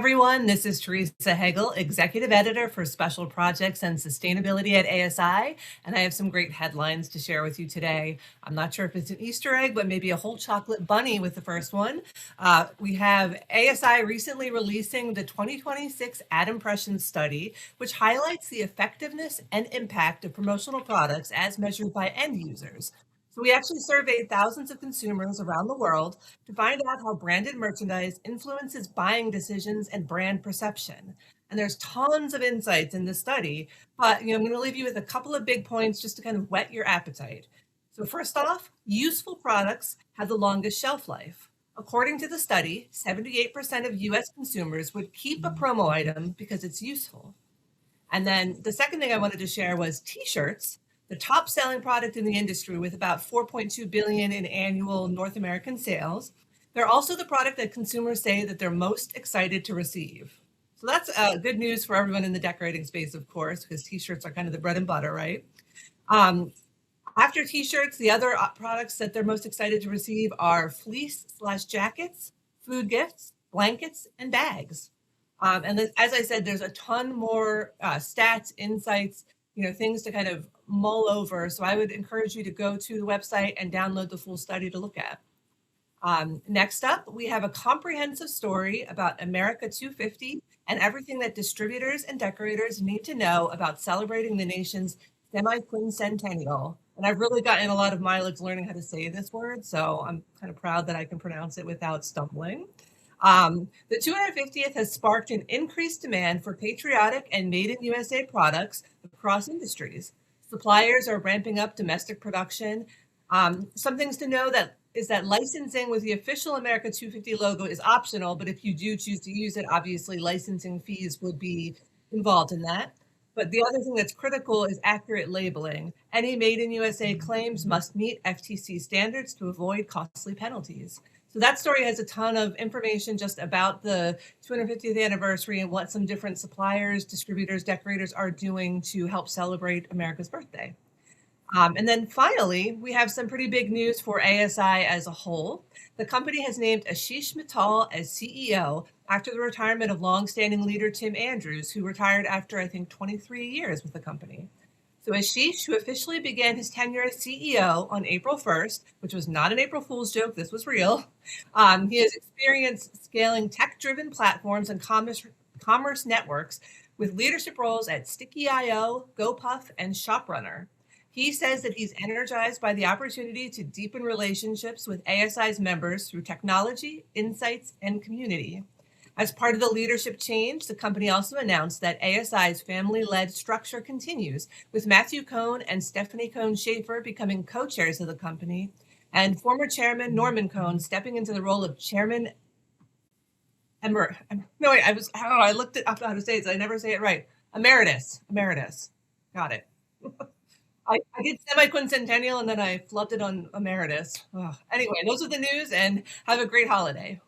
everyone. This is Teresa Hegel, Executive Editor for Special Projects and Sustainability at ASI, and I have some great headlines to share with you today. I'm not sure if it's an Easter egg, but maybe a whole chocolate bunny with the first one. We have ASI recently releasing the 2026 Ad Impressions Study, which highlights the effectiveness and impact of promotional products as measured by end users. So we actually surveyed thousands of consumers around the world to find out how branded merchandise influences buying decisions and brand perception. And there's tons of insights in this study, but I'm going to leave you with a couple of big points just to kind of whet your appetite. So first off, useful products have the longest shelf life. According to the study, 78% of US consumers would keep a promo item because it's useful. And then the second thing I wanted to share was t-shirts, the top selling product in the industry with about 4.2 billion in annual North American sales. They're also the product that consumers say that they're most excited to receive. So that's good news for everyone in the decorating space, of course, because t-shirts are kind of the bread and butter, right? After t-shirts, the other products that they're most excited to receive are fleece/jackets, food gifts, blankets, and bags. And as I said, there's a ton more stats, insights, things to kind of mull over. So I would encourage you to go to the website and download the full study to look at. Next up, we have a comprehensive story about America 250 and everything that distributors and decorators need to know about celebrating the nation's semi-quincentennial. And I've really gotten a lot of mileage learning how to say this word, so I'm kind of proud that I can pronounce it without stumbling. The 250th has sparked an increased demand for patriotic and made in USA products across industries. Suppliers are ramping up domestic production. Some things to know is that licensing with the official America 250 logo is optional, but if you do choose to use it, obviously licensing fees would be involved in that. But the other thing that's critical is accurate labeling. Any made in USA claims must meet FTC standards to avoid costly penalties. So that story has a ton of information just about the 250th anniversary and what some different suppliers, distributors, decorators are doing to help celebrate America's birthday. And then finally, we have some pretty big news for ASI as a whole. The company has named Ashish Mittal as CEO after the retirement of longstanding leader Tim Andrews, who retired after, I think, 23 years with the company. So Ashish, who officially began his tenure as CEO on April 1st, which was not an April Fool's joke, this was real. He has experience scaling tech-driven platforms and commerce networks with leadership roles at Sticky.io, GoPuff, and ShopRunner. He says that he's energized by the opportunity to deepen relationships with ASI's members through technology, insights, and community. As part of the leadership change, the company also announced that ASI's family-led structure continues, with Matthew Cohn and Stephanie Cohn-Schaefer becoming co-chairs of the company, and former chairman Norman Cohn stepping into the role of chairman. I looked it up how to say it, so I never say it right. Emeritus. Got it. I did semi-quincentennial and then I flubbed it on emeritus. Anyway, those are the news, and have a great holiday.